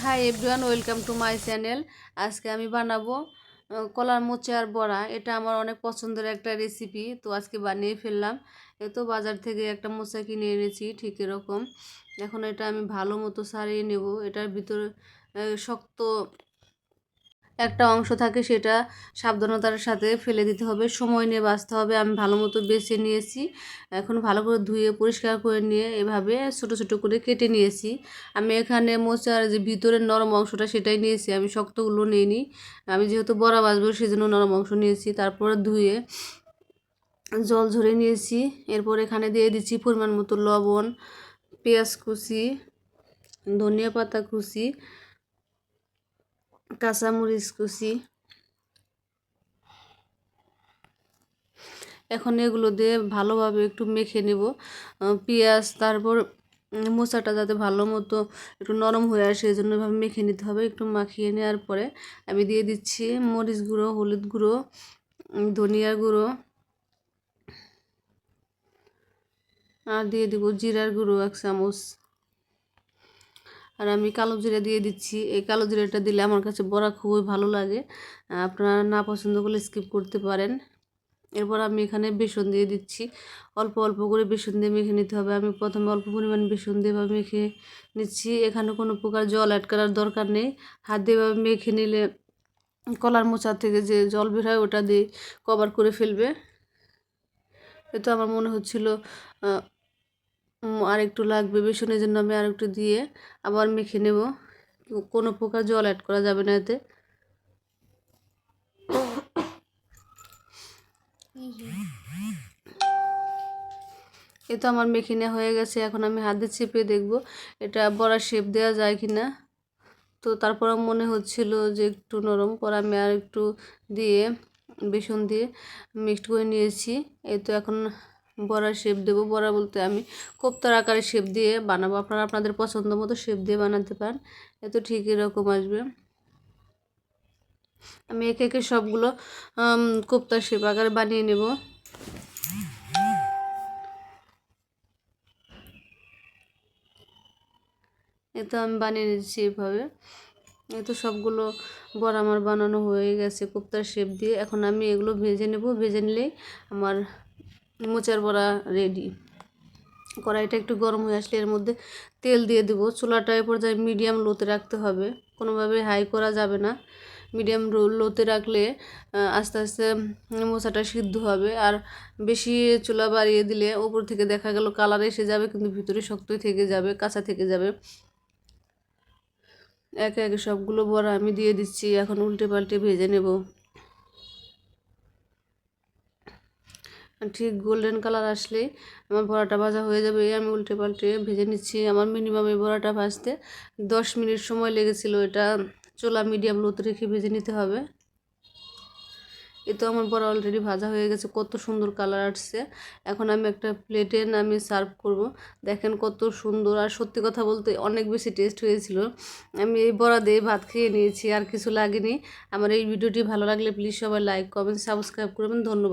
Hi everyone, welcome to my channel. আজকে আমি বানাবো কলার মোচার বড়া। এটা আমার অনেক পছন্দের একটা রেসিপি, তো আজকে বানিয়ে ফেললাম। তো বাজার থেকে একটা মোচা কিনে এনেছি ঠিক এরকম। এখন এটা আমি ভালো মতো ছাড়িয়ে নেব। এটার ভিতরে শক্ত একটা অংশ থাকে, সেটা সাবধানতার সাথে ফেলে দিতে হবে, সময় নিয়ে বাছতে হবে। আমি ভালো মতো বেছে নিয়েছি। এখন ভালো করে ধুয়ে পরিষ্কার করে নিয়ে এভাবে ছোট ছোট করে কেটে নিয়েছি। আমি এখানে মোচার যে ভিতরের নরম অংশটা সেটাই নিয়েছি, আমি শক্তগুলো নিইনি। আমি যেহেতু বড়া ভাজবো সেজন্য নরম অংশ নিয়েছি। তারপরে ধুয়ে জল ঝরে নিয়েছি। এরপর এখানে দিয়ে দিচ্ছি পরিমাণ মতো লবণ, পেঁয়াজ কুচি, ধনিয়া পাতা কুচি, কাঁচামরিচ কুচি। এখন এগুলো দিয়ে ভালোভাবে একটু মেখে নেব পেঁয়াজ। তারপর মোচাটা যাতে ভালো মতো একটু নরম হয়ে আসে এই জন্য এভাবে মেখে নিতে হবে। একটু মাখিয়ে নেওয়ার পরে আমি দিয়ে দিচ্ছি মরিচ গুঁড়ো, হলুদ গুঁড়ো, ধনিয়া গুঁড়ো, আর দিয়ে দিব জিরার গুঁড়ো 1 চামচ। আর আমি কালো জিরা দিয়ে দিচ্ছি। এই কালো জিরাটা দিলে আমার কাছে বড়া খুবই ভালো লাগে। আপনারা না পছন্দ করলে স্কিপ করতে পারেন। এরপর আমি এখানে বেসন দিয়ে দিচ্ছি। অল্প অল্প করে বেসন দিয়ে মেখে নিতে হবে। আমি প্রথমে অল্প পরিমাণ বেসন দিয়ে এভাবে মেখে নিচ্ছি। এখানে কোনো প্রকার জল অ্যাড করার দরকার নেই। হাত দিয়ে এভাবে মেখে নিলে কলার মোচা থেকে যে জল বের হয় ওটা দিয়ে কভার করে ফেলবে। তো আমার মনে হচ্ছিল আর একটু লাগবে বেসনের জন্য আমি আর একটু দিয়ে আবার মেখে নেব। কোনো প্রকার জল অ্যাড করা যাবে না এতে। এ তো আমার মেখে নেওয়া হয়ে গেছে। এখন আমি হাত দিয়ে চেপে দেখব এটা বড়ার শেপ দেওয়া যায় কি না। তো তারপর মনে হচ্ছিল যে একটু নরম, পরে আমি আর একটু দিয়ে বেসন দিয়ে মিক্সড করে নিয়েছি। এই তো এখন বড়ার শেপ দেবো। বড়া বলতে আমি কোপ্তার আকারে শেপ দিয়ে বানাবো। আপনারা আপনাদের পছন্দ মতো শেপ দিয়ে বানাতে পারেন। এ তো ঠিক এরকম আসবে। আমি একে একে সবগুলো কোপ্তার শেপ আকারে বানিয়ে নেব। এ তো আমি বানিয়ে নিচ্ছি এভাবে। এই তো সবগুলো বড়া আমার বানানো হয়ে গেছে কোপ্তার শেপ দিয়ে। এখন আমি এগুলো ভেজে নেব। ভেজে নিলেই আমার মোচার বড়া রেডি। কড়াইটা একটু গরম হয়ে আসলে এর মধ্যে তেল দিয়ে দেবো। চুলাটা এ পর্যায়ে মিডিয়াম লোতে রাখতে হবে, কোনোভাবে হাই করা যাবে না। মিডিয়াম লোতে রাখলে আস্তে আস্তে মোচাটা সিদ্ধ হবে। আর বেশি চুলা বাড়িয়ে দিলে ওপর থেকে দেখা গেল কালার এসে যাবে, কিন্তু ভিতরে শক্তই থেকে যাবে, কাঁচা থেকে যাবে। একে একে সবগুলো বড়া আমি দিয়ে দিচ্ছি। এখন উল্টে পাল্টে ভেজে নেব। ঠিক গোল্ডেন কালার আসলেই আমার বড়াটা ভাজা হয়ে যাবে। আমি উল্টে পাল্টে ভেজে নিচ্ছি। আমার মিনিমাম এই বড়াটা ভাজতে 10 মিনিট সময় লেগেছিল। এটা চুলা মিডিয়াম লোতে রেখে ভেজে নিতে হবে। এ তো আমার বড়া অলরেডি ভাজা হয়ে গেছে, কত সুন্দর কালার আসছে। এখন আমি একটা প্লেটে নামিয়ে সার্ভ করব। দেখেন কত সুন্দর, আর সত্যি কথা বলতে অনেক বেশি টেস্ট হয়েছিল। আমি এই বড়া দিয়ে ভাত খেয়ে নিয়েছি, আর কিছু লাগেনি। আমার এই ভিডিওটি ভালো লাগলে প্লিজ সবাই লাইক, কমেন্ট, সাবস্ক্রাইব করবেন। ধন্যবাদ।